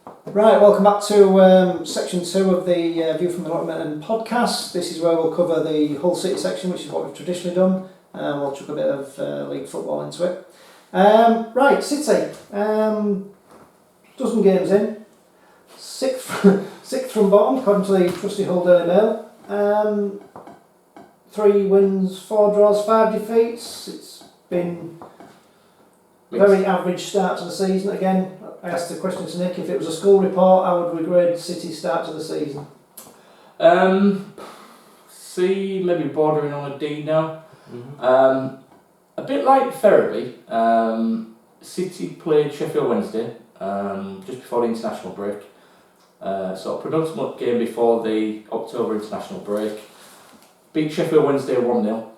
Right, welcome back to section 2 of the View from the Lockman End podcast. This is where we'll cover the Hull City section, which is what we've traditionally done. We'll chuck a bit of league football into it. Right, City. Dozen games in. Sixth from bottom, according to the trusty Hull Daily Mail. 3 wins, 4 draws, 5 defeats. It's been a very average start to the season. Again, I asked the question to Nick, if it was a school report, how would we grade City's start to the season? C, maybe bordering on a D now. Mm-hmm. A bit like Ferriby, City played Sheffield Wednesday just before the international break. So a penultimate game before the October international break. Beat Sheffield Wednesday 1-0.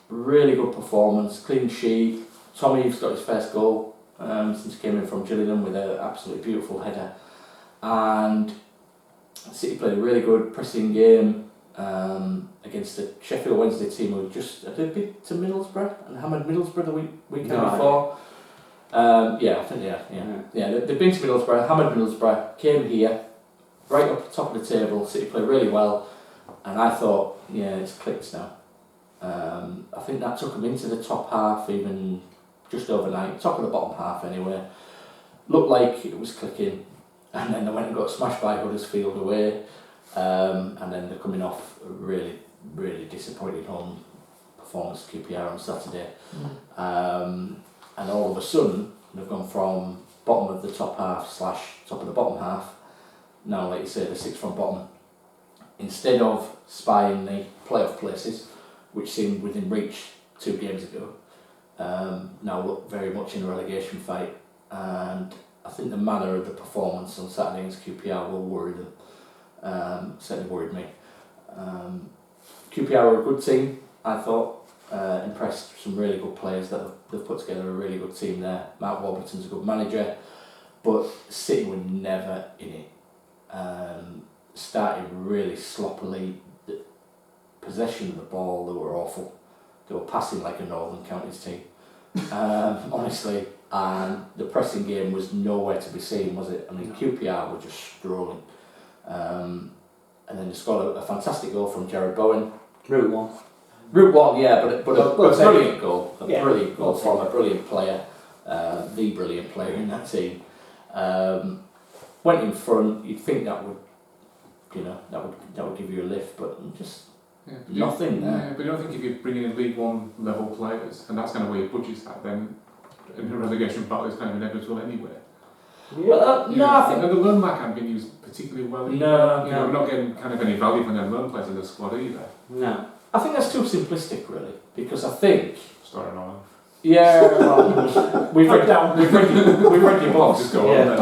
Really good performance, clean sheet. Tommy's got his first goal since he came in from Gillingham with an absolutely beautiful header. And City played a really good pressing game against the Sheffield Wednesday team who just bit to Middlesbrough and hammered Middlesbrough the weekend before. I think they've been to Middlesbrough, hammered Middlesbrough, came here, right up the top of the table. City played really well, and I thought, it's clicked now. I think that took them into the top half, even just overnight, top of the bottom half anyway. Looked like it was clicking, and then they went and got smashed by Huddersfield away, and then they're coming off a really, really disappointing home performance QPR on Saturday. And all of a sudden, they've gone from bottom of the top half / top of the bottom half, now like you say, the 6th from bottom. Instead of spying the playoff places, which seemed within reach 2 games ago, now look very much in a relegation fight, and I think the manner of the performance on Saturday against QPR will worry them. Certainly worried me. QPR are a good team, I thought. Impressed with some really good players that they've put together a really good team there. Mark Warburton's a good manager, but City were never in it. Started really sloppily. The possession of the ball, they were awful. They were passing like a Northern Counties team, honestly. And the pressing game was nowhere to be seen, was it? I mean, QPR were just strolling. And then they scored a fantastic goal from Jared Bowen. Route 1, yeah, but a brilliant goal. Brilliant goal from a brilliant player, the brilliant player in that team. Went in front. You'd think that would give you a lift, but just nothing there. Yeah, but you don't think if you're bringing in League One level players, and that's kind of where your budget's at, then a relegation battle is kind of inevitable anyway. Yeah. I think the loan market hasn't been used particularly well. We're not getting kind of any value from them loan players in the squad either. No. I think that's too simplistic, really, because I think. Starting on. Yeah, well, we've read your blogs. Just go on there.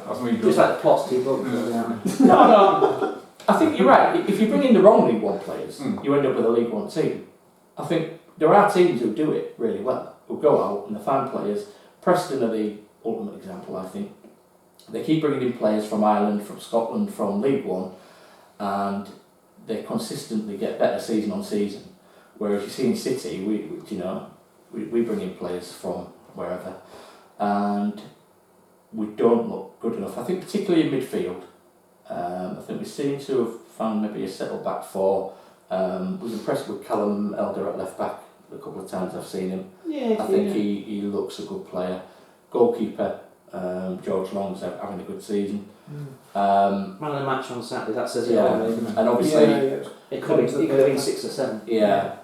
That's me. Just like the plots to your books. No. I think you're right. If you bring in the wrong League One players, you end up with a League One team. I think there are teams who do it really well, who go out and they find players. Preston are the ultimate example, I think. They keep bringing in players from Ireland, from Scotland, from League One, and they consistently get better season on season. Whereas you see in City, we bring in players from wherever, and we don't look good enough. I think particularly in midfield. I think we seem to have found maybe a settled back four. Was impressed with Callum Elder at left back a couple of times I've seen him. I think he looks a good player. Goalkeeper George Long's having a good season. Man of the match on Saturday, that says it all, isn't it? And obviously it could have been 6 or 7. Yeah.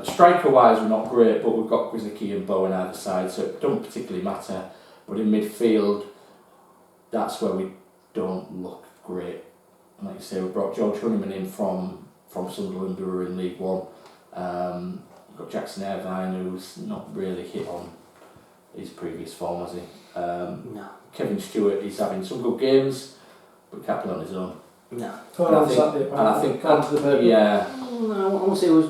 Striker wise we're not great, but we've got Gwizdicki and Bowen either side, so it don't particularly matter. But in midfield, that's where we don't look great. And like you say, we brought George Honeyman in from Sunderland, who were in League One. We've got Jackson Irvine, who's not really hit on his previous form, has he? No. Kevin Stewart is having some good games, but can't play on his own. No. I think I want to say it was.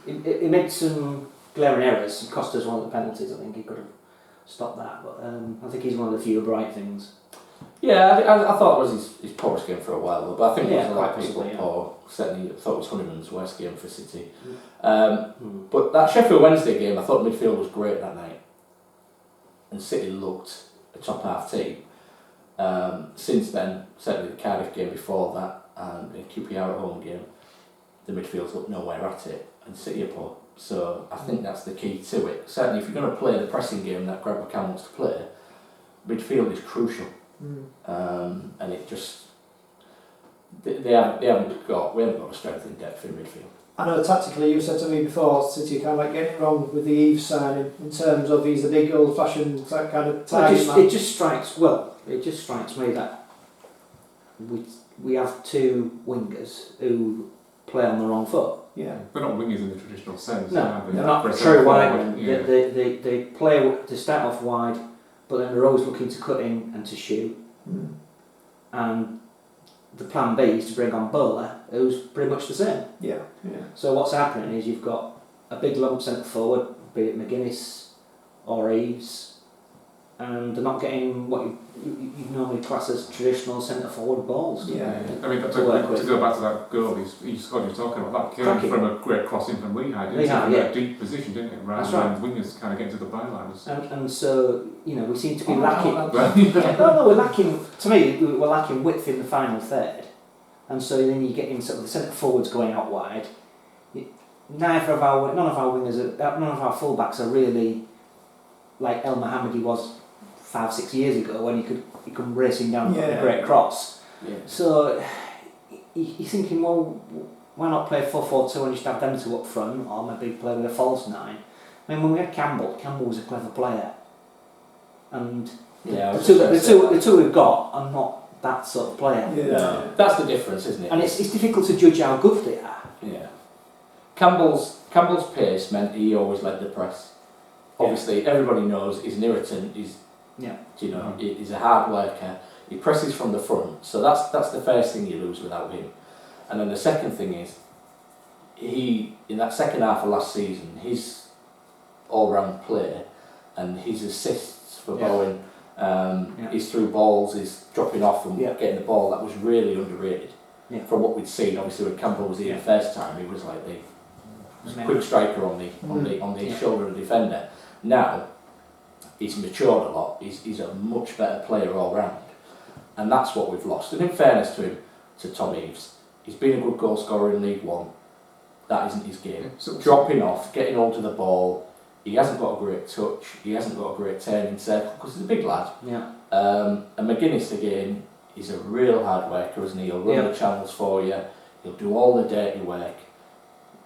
It made some glaring errors and cost us one of the penalties. I think he could have stopped that, but I think he's one of the few bright things. Yeah, I thought it was his poorest game for a while, though, but I think it was a lot of people poor. Certainly, I thought it was Honeyman's worst game for City. But that Sheffield Wednesday game, I thought midfield was great that night, and City looked a top half team. Since then, certainly the Cardiff game before that and the QPR at home game, the midfield's looked nowhere at it, and City are poor. So I think that's the key to it. Certainly, if you're going to play the pressing game that Greg McCann wants to play, midfield is crucial. And it just we haven't got a strength in depth in midfield. I know tactically you said to me before City are kind of like getting it wrong with the Eves signing in terms of he's the big old fashioned that kind of target man. It just strikes me that we have two wingers who play on the wrong foot. Yeah. They're not wingers in the traditional sense. No, are they? they're not Press true forward, wide men. yeah. They play to start off wide, but then they're always looking to cut in and to shoot. And the plan B is to bring on Bowler, who's pretty much the same. Yeah. So what's happening is you've got a big lump centre forward, be it McGuinness or Eves, and they're not getting what you normally class as traditional centre forward balls. Yeah. I mean, to go back to that goal, he scored, you're talking about, that came Cracking. from a great crossing from Lehigh, didn't Lehigh, it? yeah. A deep position, didn't it? Rather That's right. than wingers kind of getting to the bylines. And so, we seem to be Oh, lacking. no, We're lacking. To me, we're lacking width in the final third, and so then you get in sort of the centre forwards going out wide. None of our wingers, none of our fullbacks are really like El Mohammedi was 5-6 years ago when he come racing down a great cross. Yeah. So you're thinking, well, why not play 4-4-2 and just have them two up front, or maybe play with a false nine? I mean, when we had Campbell was a clever player, and the two we've got are not that sort of player. No, that's the difference, isn't it? And it's difficult to judge how good they are. Yeah. Campbell's pace meant he always led the press. Obviously, everybody knows he's an irritant. He's he's a hard worker. He presses from the front, so that's the first thing you lose without him. And then the second thing is, he in that second half of last season, his all-round play and his assists for Bowen, his through balls, his dropping off and getting the ball, that was really underrated. Yeah. From what we'd seen, obviously when Campbell was here the first time, he was like the quick striker on the shoulder of the defender. Now he's matured a lot. He's a much better player all round, and that's what we've lost. And in fairness to him, to Tom Eaves, he's been a good goal scorer in League One. That isn't his game. Dropping off, getting onto the ball. He hasn't got a great touch. He hasn't got a great turning circle because he's a big lad. Yeah. And McGuinness again, he's a real hard worker, isn't he? He'll run the channels for you. He'll do all the dirty work.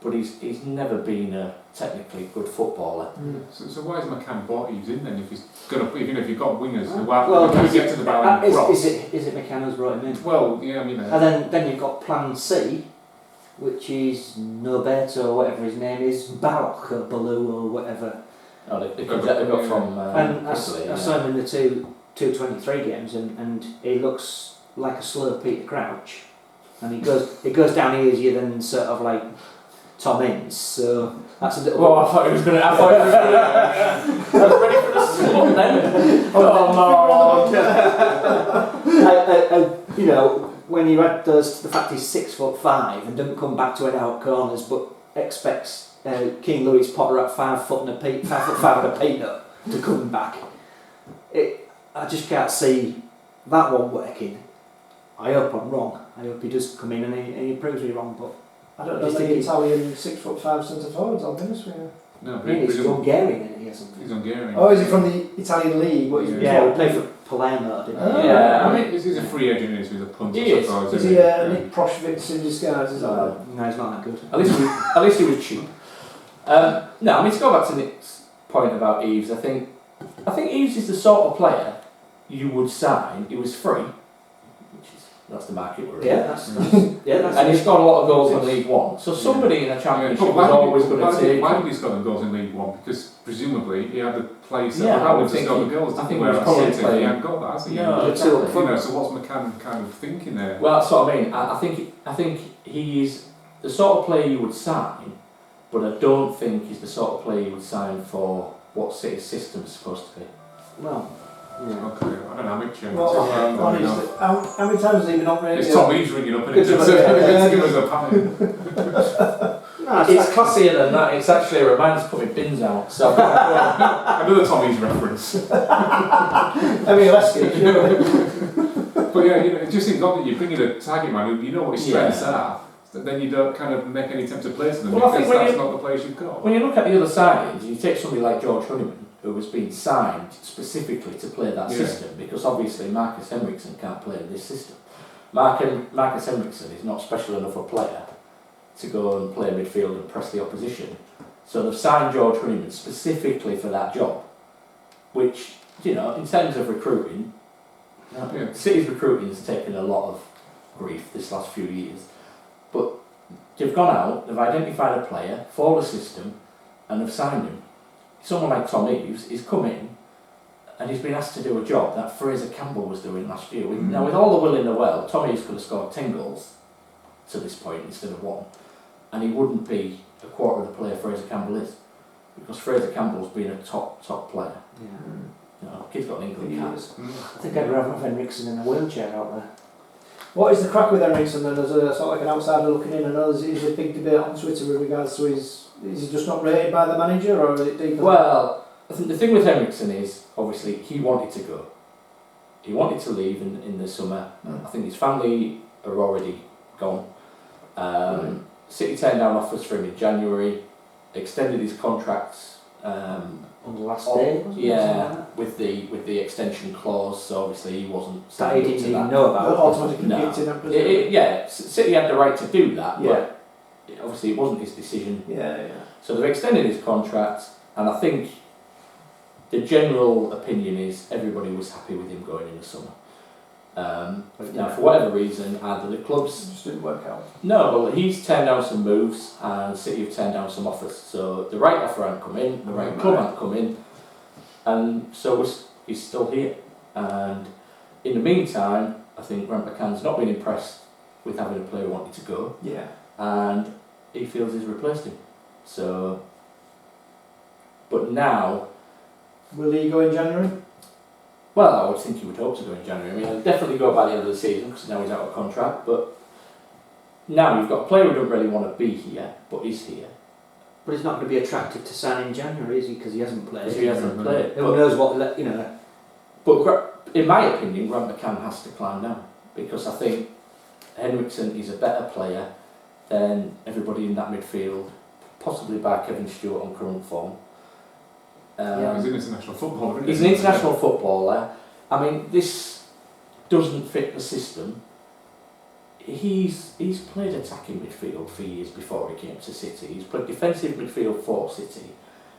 But he's never been a technically good footballer. So why is McCann brought Eves in then if he's going to, even if you've got wingers who are going to get to the ball and cross? Is it McCann who's brought him in? Well, yeah, I mean. And then you've got Plan C, which is Noberto or whatever his name is, Balok or Baloo or whatever. Oh, they got from and Italy. I saw him in the 223 games, and he looks like a slow Peter Crouch, and he goes down easier than sort of like Tom Ince, so that's a little. Well, I thought he was going to. I was ready for the slot then. When you add the fact he's 6'5" and doesn't come back to head out corners, but expects King Louis Potter at 5 foot and 5'5" and a peanut to come back. I just can't see that one working. I hope I'm wrong. I hope he does come in and he proves me wrong, but. I don't know the Italian 6'5" centre forwards, I'll be honest with you. No, he's Hungarian, isn't he, or something? He's Hungarian. Oh, is he from the Italian league? What He played for Palermo, didn't he? Yeah, I mean, he's a free agent, he's a punter. He is. Is he Nick Proshvitz in disguise? Is that No, he's not that good. At least he was cheap. No, I mean to go back to Nick's point about Eves, I think Eves is the sort of player you would sign. He was free, that's the market we're in. And he's got a lot of goals in League One. So somebody in a championship was always going to take. Why did he score the goals in League One? Because presumably he had the place I would think score the goals. I think he was probably playing. He hadn't got that, has he? No, So what's McCann kind of thinking there? Well, that's what I mean. I think he's the sort of player you would sign, but I don't think he's the sort of player you would sign for what City's system is supposed to be. Well. Yeah. Okay, I don't know how much. how many times has he been on radio? It's Tom Eaves ringing up and Good it's job, give us a pattern. No, It's classier than that. It's actually a reminder to put my bins out. So Another Tommy's reference. I mean, let's get But yeah, it just seems odd that you're bringing a target man who you know what his strengths are, but then you don't kind of make any attempt to place them Well, I because think that's not the players you've got. when you look at the other side, you take somebody like George Honeyman, who has been signed specifically to play that system, because obviously Marcus Henriksen can't play in this system. Marcus Henriksen is not special enough a player to go and play midfield and press the opposition. So they've signed George Honeyman specifically for that job, which, in terms of recruiting, City's recruiting has taken a lot of grief this last few years. But they've gone out, they've identified a player for the system, and they've signed him. Someone like Tom Eaves, he's come in and he's been asked to do a job that Fraser Campbell was doing last year. Now, with all the will in the world, Tom Eaves could have scored 10 goals to this point instead of 1, and he wouldn't be a quarter of the player Fraser Campbell is, because Fraser Campbell's been a top player. Kid's got an England cap. I think I'd rather have Henriksen in a wheelchair out there. What is the crack with Henriksen then, as a sort of like an outsider looking in? I know there's a big debate on Twitter with regards to is he just not rated by the manager, or is it deeper? Well, I think the thing with Henriksen is, obviously, he wanted to go. He wanted to leave in the summer. I think his family are already gone. City turned down offers for him in January, extended his contract on the last day, wasn't it? yeah, with the extension clause. So obviously he wasn't. That he didn't to even that. know about. Automatically No. kicked in, I presume. City had the right to do that, Yeah. but obviously it wasn't his decision. Yeah. So they've extended his contract, and I think the general opinion is everybody was happy with him going in the summer. Now, for whatever reason, either the clubs... It just didn't work out. No, well, he's turned down some moves, and City have turned down some offers. So the right offer hadn't come in, the right club hadn't come in, and so he's still here. And in the meantime, I think Grant McCann's not been impressed with having a player who wanted to go, and he feels he's replaced him. So, but now... Will he go in January? Well, I would think he would hope to go in January. I mean, he'll definitely go by the end of the season because now he's out of contract. But now you've got a player who don't really want to be here, but is here. But he's not going to be attractive to sign in January, is he? Because he hasn't played. Because he hasn't played. Who knows what, But in my opinion, Grant McCann has to climb down, because I think Henriksen is a better player than everybody in that midfield, possibly by Kevin Stewart on current form. He's an international footballer, isn't he? He's an international footballer. I mean, this doesn't fit the system. He's played attacking midfield for years before he came to City. He's played defensive midfield for City.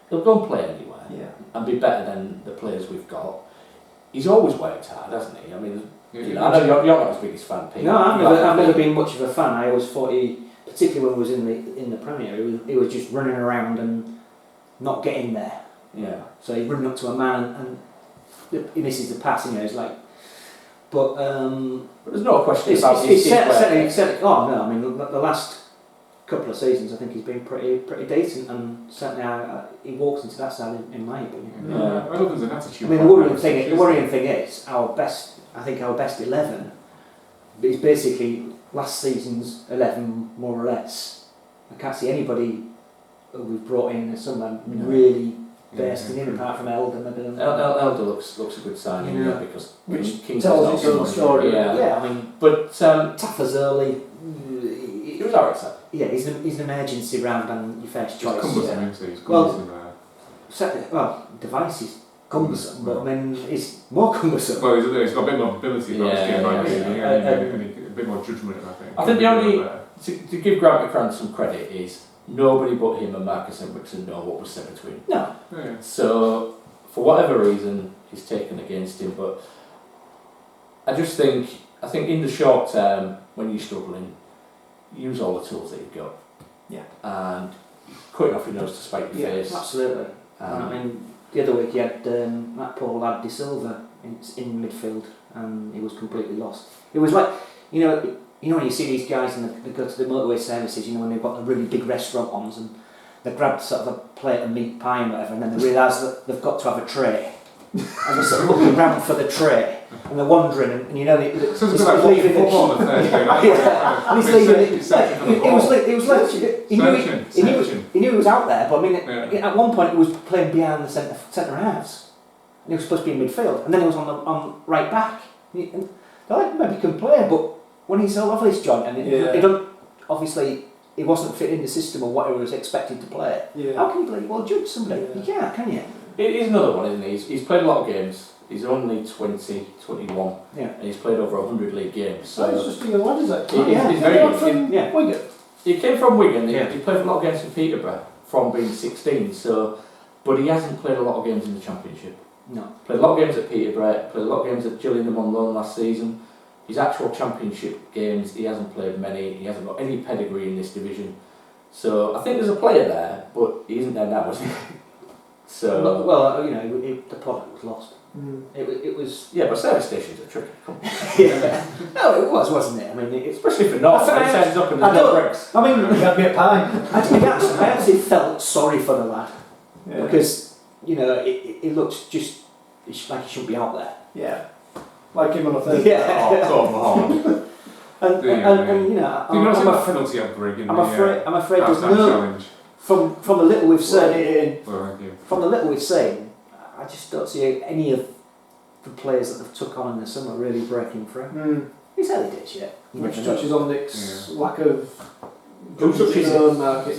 He'll go and play anywhere and be better than the players we've got. He's always worked hard, hasn't he? I mean, I know you're not his biggest fan, Pete. No, I've never been much of a fan. I always thought particularly when he was in the Premier, he was just running around and not getting there. Yeah. So he'd run up to a man and he misses the pass. It's like, but there's no question about it's certainly. Oh no, I mean the last couple of seasons, I think he's been pretty decent, and certainly he walks into that side in my opinion. I don't think there's an attitude. I mean, the worrying thing is our best 11 is basically last season's 11 more or less. I can't see anybody who we've brought in as someone really bursting in apart from Elder. Elder looks a good signing, because which King's tells its own story. Yeah, I mean, but Taffer's early. He was alright, sir. Yeah, he's an emergency rather than your first choice. He's cumbersome. Well, device is cumbersome, but I mean, it's more cumbersome. Well, he's got a bit more ability about his game, yeah. a bit more judgment, I think. I think the only, to give Grant McCann some credit, is nobody but him and Marcus Henriksen know what was said between them. No. Yeah. So, for whatever reason, he's taken against him, but I think in the short term, when you're struggling, use all the tools that you've got. Yeah. And cutting off your nose to spite your face. Absolutely. I mean, the other week you had Matt Paul had De Silva in midfield, and he was completely lost. It was like, you know when you see these guys and they go to the motorway services, when they've got the really big restaurant ones and they grab sort of a plate of meat pie and whatever, and then they realise that they've got to have a tray and they're sort of looking round for the tray, and they're wandering, and you know, So it's like watching football on a Thursday night. yeah, and he's leaving it. He was he knew he was out there, but I mean, at one point he was playing behind the centre halves, and he was supposed to be in midfield, and then he was on right back. And maybe he can play, but when he's so off this joint, and he don't obviously. He wasn't fit in the system of what he was expected to play. Yeah. How can you play? Well, judge somebody. You can't, can you? It is another one, isn't he? He's played a lot of games. He's only 20, 21, and he's played over 100 league games. So he's just a young lad, is it? He's very good. From Wigan. He came from Wigan. He played a lot of games for Peterborough from being 16. So, but he hasn't played a lot of games in the Championship. No. Played a lot of games at Peterborough. Played a lot of games at Gillingham on loan last season. His actual Championship games, he hasn't played many. He hasn't got any pedigree in this division. So I think there's a player there, but he isn't there now, is he? So well, you know, the product was lost. It was. Yeah, but service stations are tricky. Yeah. No, it was, wasn't it? I mean, especially for North, it turns up and there's no bricks. I mean, you had a bit of pie. I actually felt sorry for the lad because you know it looks just like he shouldn't be out there. Yeah. Like him on a Thursday. Yeah. Oh, come on. And you know, I'm afraid there's no from the little we've seen. From the little we've seen, I just don't see any of the players that they've took on in the summer really breaking through. He's early days yet. Which touches on Nick's lack of Who touches his own market.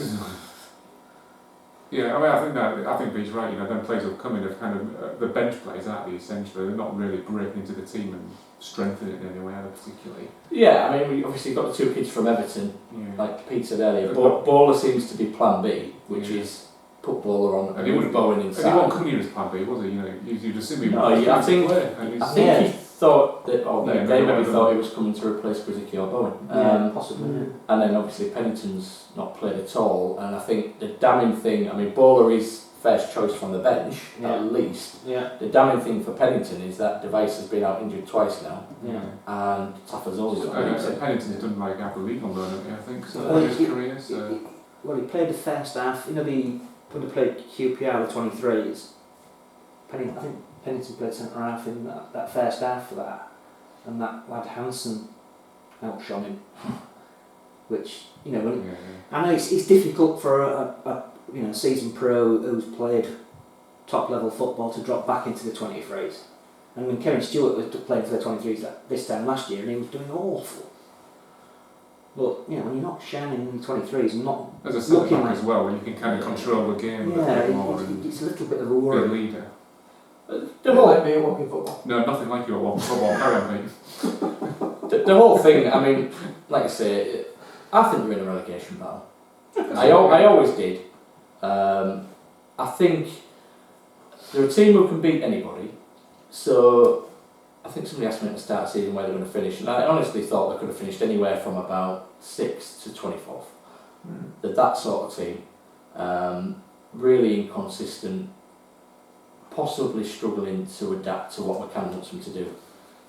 Yeah, I mean, I think Pete's right. You know, them players will come in as kind of the bench players, aren't they? Essentially, they're not really breaking into the team and strengthening it in any way, either, particularly. Yeah, I mean, we obviously got the two kids from Everton, like Pete said earlier. Bowler seems to be Plan B, which is put Bowler on and move Bowen inside. And he won't come here as Plan B, was he? You know, you'd assume he would. No, I think he thought that, they maybe thought he was coming to replace Brizicki or Bowen. Possibly. And then obviously Pennington's not played at all, and I think the damning thing, I mean, Bowler is first choice from the bench, at least. Yeah. The damning thing for Pennington is that Device has been out injured twice now, and Tafazoli's Pennington's done like half a league on loan, I think, so in his career. So. Well, he played the first half, you know, when they played QPR, the 23s, I think Pennington played centre half in that first half for that, and that lad Hansen outshone him. Which, you know, I know it's difficult for a seasoned pro who's played top level football to drop back into the 23s. And when Kevin Stewart was playing for the 23s this time last year, and he was doing awful. But you know, when you're not shining in the 23s, and not as a centre back as well, when you can kind of control the game a bit more. It's a little bit of a worry. Be a leader. Like me at walking football. No, nothing like you at walking football, apparently. The whole thing, I mean, like I say, I think we're in a relegation battle. I always did. I think they're a team who can beat anybody. So I think somebody asked me at the start of the season where they're going to finish, and I honestly thought they could have finished anywhere from about 6th to 24th. They're that sort of team. Really inconsistent, possibly struggling to adapt to what McCann wants them to do.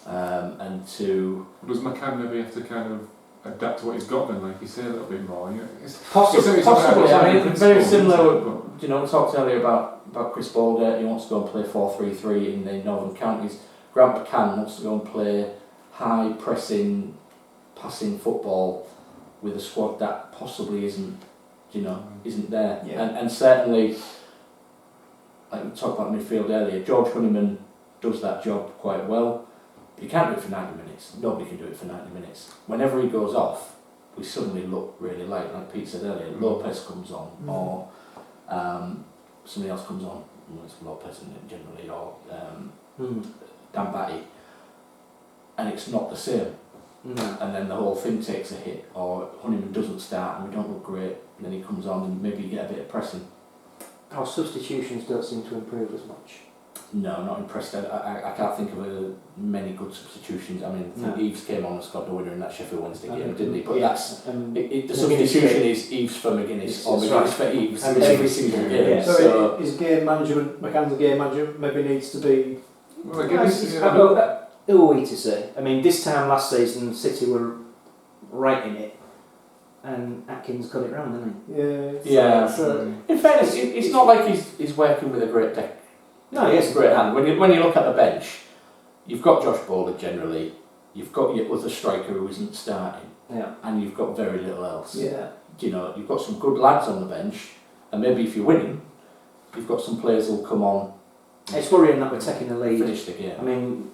And to... Does McCann maybe have to kind of adapt to what he's got then, like you say, a little bit more? Possibly. I mean, very similar. You know, we talked earlier about Chris Balder. He wants to go and play 4-3-3 in the Northern Counties. Grant McCann wants to go and play high pressing, passing football with a squad that possibly isn't there. Yeah. And certainly, like we talked about midfield earlier, George Honeyman does that job quite well. You can't do it for 90 minutes. Nobody can do it for 90 minutes. Whenever he goes off, we suddenly look really light. Like Pete said earlier, Lopez comes on, or somebody else comes on. Well, it's Lopez generally, or Dan Batty, and it's not the same. And then the whole thing takes a hit, or Honeyman doesn't start and we don't look great, and then he comes on and maybe you get a bit of pressing. Our substitutions don't seem to improve as much. No, not impressed. I can't think of many good substitutions. I mean, I think Eves came on and scored the winner in that Sheffield Wednesday game, didn't he? But that's the substitution is Eves for McGuinness or McGuinness for Eves every single game. Yeah. So his game management, McCann's game management, maybe needs to be. Well, again, who are we to say? I mean, this time last season, City were right in it, and Atkins got it round, didn't he? Yeah. So, in fairness, it's not like he's working with a great No, yes, It's a great hand. When you look at the bench, you've got Josh Bowler generally, you've got your other striker who isn't starting, Yeah. and you've got very little else. Yeah. You know, you've got some good lads on the bench, and maybe if you're winning, you've got some players who'll come on, It's worrying that we're taking the lead. finish the game. I mean,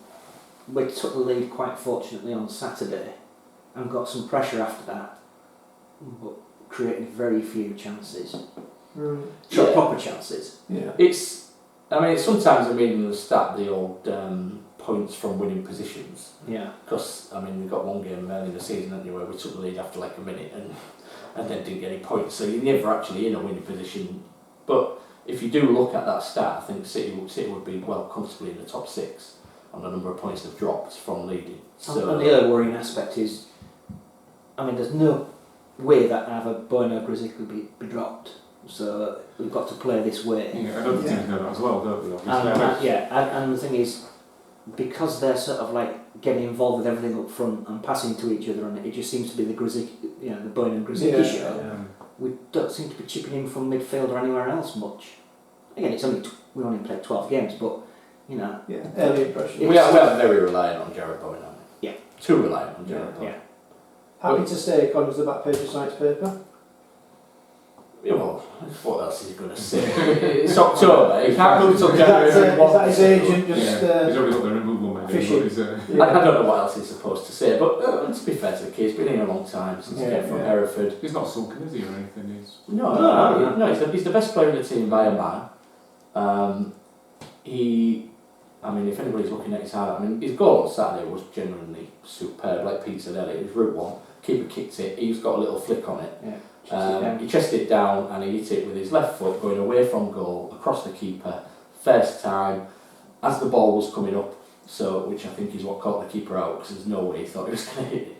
we took the lead quite fortunately on Saturday and got some pressure after that, but created very few chances. Right. Not Yeah. proper chances. Yeah. It's sometimes a meaningless stat, the old points from winning positions. Yeah. Because, we got one game early in the season, didn't you, where we took the lead after like a minute and then didn't get any points. So you're never actually in a winning position. But if you do look at that stat, I think City would be well comfortably in the top 6 on the number of points they've dropped from leading. So And the other worrying aspect is, there's no way that either Boyne or Grizzly could be dropped. So we've got to play this way. Yeah, and other teams know that as well, don't they? Obviously. And the thing is, because they're sort of like getting involved with everything up front and passing to each other, and it just seems to be the Grizzly, the Boyne and Grizzly Yeah. show. Yeah. We don't seem to be chipping in from midfield or anywhere else much. Again, it's only we only played 12 games, but Yeah. Early impression. we are very reliant on Jared Bowen, aren't we? Yeah. Too reliant on Jared Yeah. Bowen. Happy to stay according to the back page of Science Paper. Yeah, well, what else is he going to say? It's October, he can't move till January. Is that his agent just... He's already got the removal made. fishing. He's, I don't know what else he's supposed to say, but to be fair to the kid, he's been here a long time since he Yeah, came from yeah. Hereford. he's not sulking, is he, or anything? No, he's the best player in the team by a mile. If anybody's looking at his highlight, his goal on Saturday was genuinely superb, like Pete said earlier, it was route one, keeper kicked it, he's got a little flick on it. yeah. He chested it down and he hit it with his left foot going away from goal, across the keeper, first time, as the ball was coming up, which I think is what caught the keeper out because there's no way he thought he was going to hit it.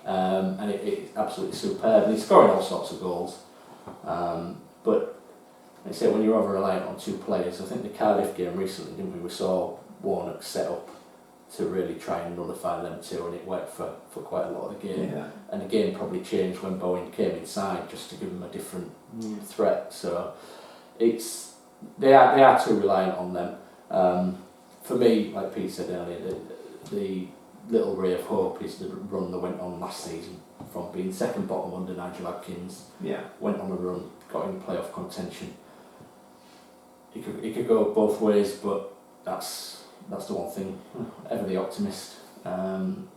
And it's absolutely superb, and he's scoring all sorts of goals. But like I say, when you're over reliant on 2 players, I think the Cardiff game recently, didn't we? We saw Warnock set up to really try and nullify them 2, and it worked for quite a lot of the game. Yeah. And the game probably changed when Bowen came inside just to give him a different threat. So they are too reliant on them. For me, like Pete said earlier, the little ray of hope is the run that went on last season from being second bottom under Nigel Adkins, Yeah. went on a run, got in playoff contention. It could go both ways, but that's the one thing. Ever the optimist. I'm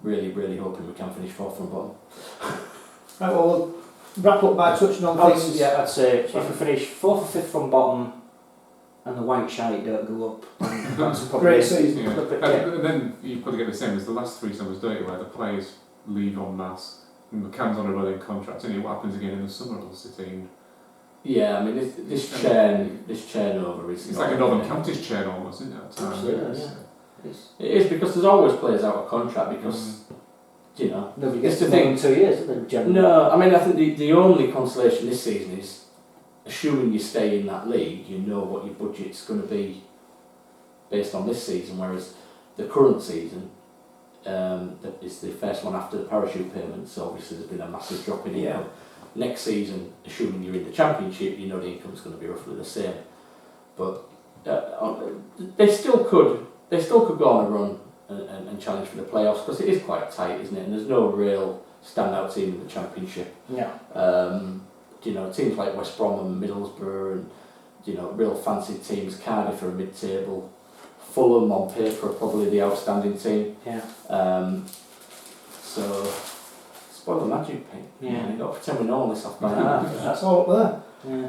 really, really hoping we can finish 4th from bottom. Right, well, we'll wrap up by touching on things. I'd say if we finish 4th or 5th from bottom and the white shite don't go up, that's probably Great season. Yeah. Yeah. And then you've got to get the same as the last 3 summers, don't you, where the players leave en masse. And McCann's on a rolling contract, and what happens again in the summer of the team? Yeah, this churn over is... It's like a Northern Counties churn almost, isn't it, at times? Absolutely, yeah. It is, because there's always players out of contract because, Nobody It's gets the to thing. in 2 years, do they? Generally? No, I think the only consolation this season is, assuming you stay in that league, you know what your budget's going to be based on this season, whereas the current season is the first one after the parachute payment, so obviously there's been a massive drop in income. Next season, assuming you're in the Championship, you know the income's going to be roughly the same. But they still could go on a run and challenge for the playoffs, because it is quite tight, isn't it? And there's no real standout team in the Championship. Yeah. Teams like West Brom and Middlesbrough and real fancy teams. Cardiff are mid-table. Fulham on paper are probably the outstanding team. Yeah. So spoil the magic, Pete. Yeah. You've got to pretend we know all this off by now. That's all up there.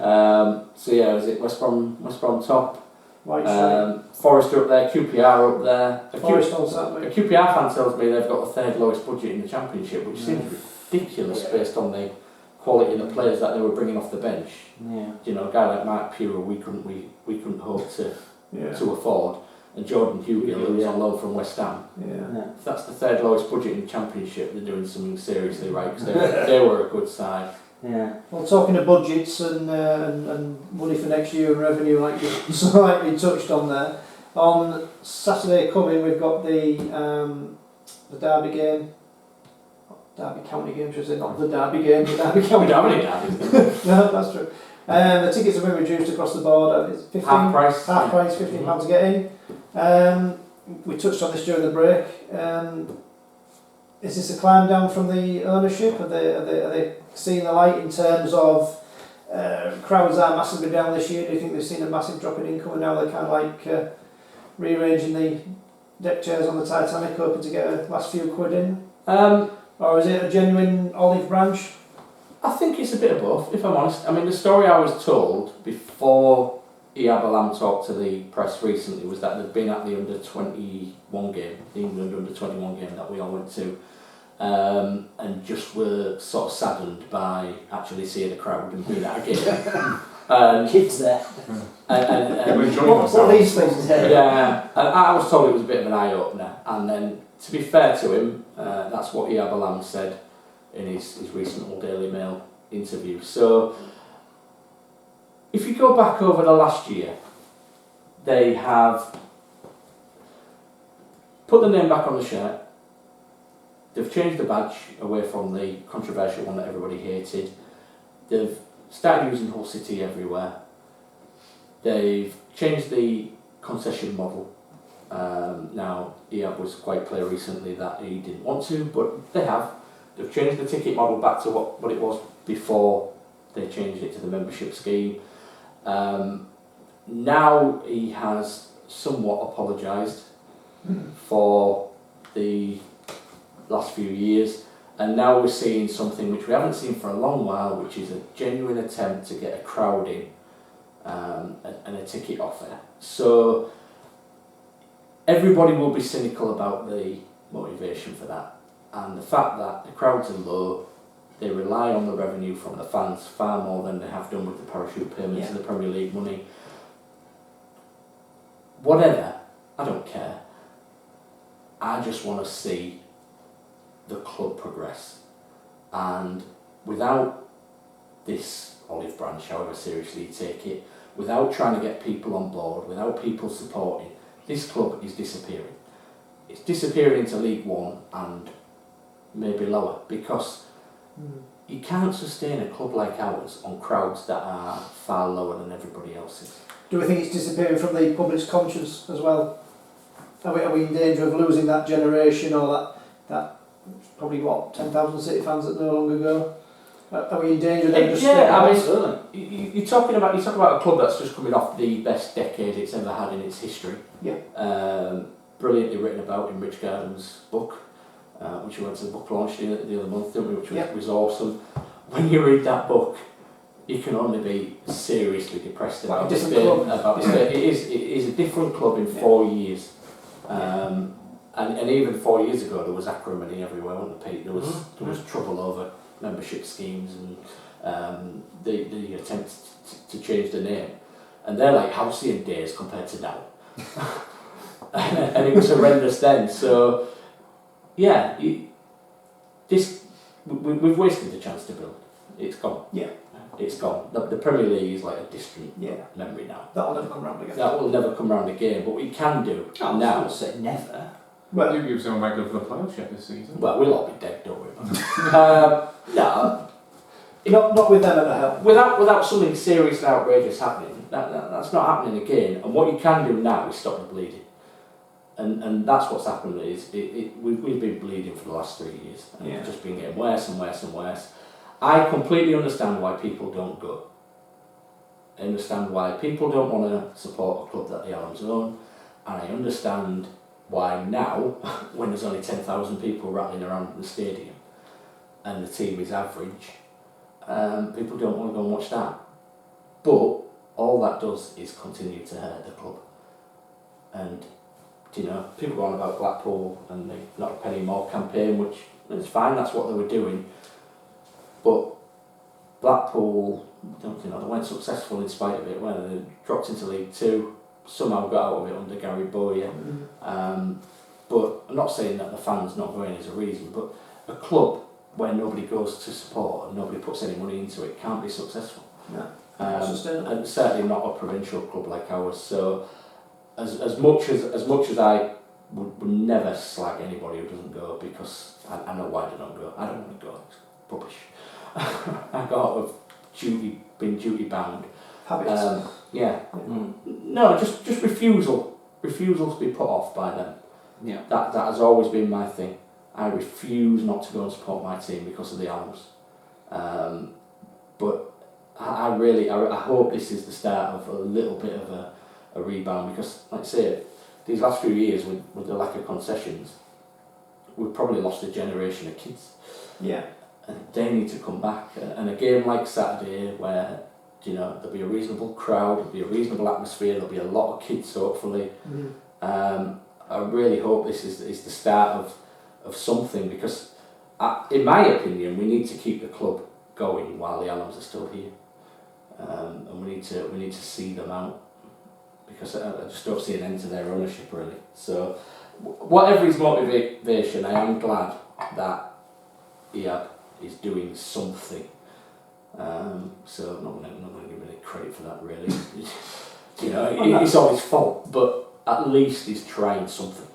Yeah. Is it West Brom top? White shite. Forest are up there, QPR up there. Forest on A Saturday. QPR fan tells me they've got the 3rd lowest budget in the Championship, which seems ridiculous based on the quality of the players that they were bringing off the bench. Yeah. A guy like Mark Pura, we couldn't hope to Yeah. afford, and Jordan Hugill, who was on loan from West Ham. Yeah. If that's the 3rd lowest budget in the Championship, they're doing something seriously right, because they were a good side. Yeah. Well, talking of budgets and money for next year and revenue, like you slightly touched on there, on Saturday coming we've got the Derby game, Derby County game, should I say, not the Derby game, the Derby We County. don't have any derbies. No, that's true. The tickets have been reduced across the board. It's 15, Half price. half price, £15 to get in. We touched on this during the break. Is this a climb down from the ownership? Are they seeing the light in terms of crowds are massively down this year? Do you think they've seen a massive drop in income and now they're kind of like rearranging the deck chairs on the Titanic, hoping to get a last few quid in? Or is it a genuine olive branch? I think it's a bit of both, if I'm honest. I mean, the story I was told before Iabalam talked to the press recently was that they'd been at the under-21 game, the England under-21 game that we all went to, and just were sort of saddened by actually seeing the crowd and being at a game. Kids there. People enjoying What are these things? Yeah, and I was told it was a bit of an eye-opener. And then, to be fair to him, that's what Iabalam said in his recent All Daily Mail interview. So, if you go back over the last year, they have put the name back on the shirt. They've changed the badge away from the controversial one that everybody hated. They've started using Hull City everywhere. They've changed the concession model. Now, Iab was quite clear recently that he didn't want to, but they have. They've changed the ticket model back to what it was before they changed it to the membership scheme. Now he has somewhat apologised for the last few years, and now we're seeing something which we haven't seen for a long while, which is a genuine attempt to get a crowd in and a ticket offer. So everybody will be cynical about the motivation for that, and the fact that the crowds are low. They rely on the revenue from the fans far more than they have done with the parachute payments and the Premier League money. Whatever, I don't care. I just want to see the club progress. And without this olive branch, however seriously you take it, without trying to get people on board, without people supporting, this club is disappearing. It's disappearing into League One and maybe lower, because you can't sustain a club like ours on crowds that are far lower than everybody else's. Do we think it's disappearing from the public's conscience as well? Are we in danger of losing that generation, or that probably 10,000 City fans that no longer go? Are we in danger of them just you talk about a club that's just coming off the best decade it's ever had in its history. Yeah. Brilliantly written about in Rich Garden's book, which we went to the book launch the other month, didn't we? Which was awesome. When you read that book, you can only be seriously depressed about this. It is a different club in 4 years. And even 4 years ago there was acrimony everywhere, wasn't there, Pete? There was trouble over membership schemes and the attempt to change the name. And they're like halcyon days compared to now. And it was horrendous then. So, yeah, we've wasted the chance to build. It's gone. Yeah. It's gone. The Premier League is like a distant memory now. That'll never come round again. That will never come round again. But we can do now. I'll say never. Well, you someone might go for the playoffs yet this season. Well, we'll all be dead, don't we? No. Not with them at the helm. Without something serious and outrageous happening, that's not happening again. And what you can do now is stop the bleeding. And that's what's happened. We've been bleeding for the last 3 years. And it's just been getting worse and worse and worse. I completely understand why people don't go. I understand why people don't want to support a club that the Arms own. And I understand why now, when there's only 10,000 people rattling around the stadium and the team is average, people don't want to go and watch that. But all that does is continue to hurt the club. And, people go on about Blackpool and the Not a Penny More campaign, which is fine, that's what they were doing. But Blackpool, they weren't successful in spite of it. When they dropped into League Two, somehow got out of it under Gary Bowyer. But I'm not saying that the fans not going is a reason, but a club where nobody goes to support and nobody puts any money into it can't be successful. No. And certainly not a provincial club like ours. So as much as I would never slag anybody who doesn't go, because I know why they don't go. I don't want to go. It's rubbish. I go out of duty been duty bound. Habits. Yeah. Mm. No, just refusal to be put off by them. Yeah. That has always been my thing. I refuse not to go and support my team because of the Alms. But I really hope this is the start of a little bit of a rebound, because, like I say, these last few years with the lack of concessions, we've probably lost a generation of kids. Yeah. And they need to come back. And a game like Saturday, where there'll be a reasonable crowd, there'll be a reasonable atmosphere, there'll be a lot of kids hopefully. I really hope this is the start of something, because in my opinion we need to keep the club going while the Allams are still here, and we need to see them out, because I just don't see an end to their ownership really. So whatever his motivation, I am glad that Iab is doing something. So I'm not going to give him any credit for that really. It's all his fault, but at least he's trying something.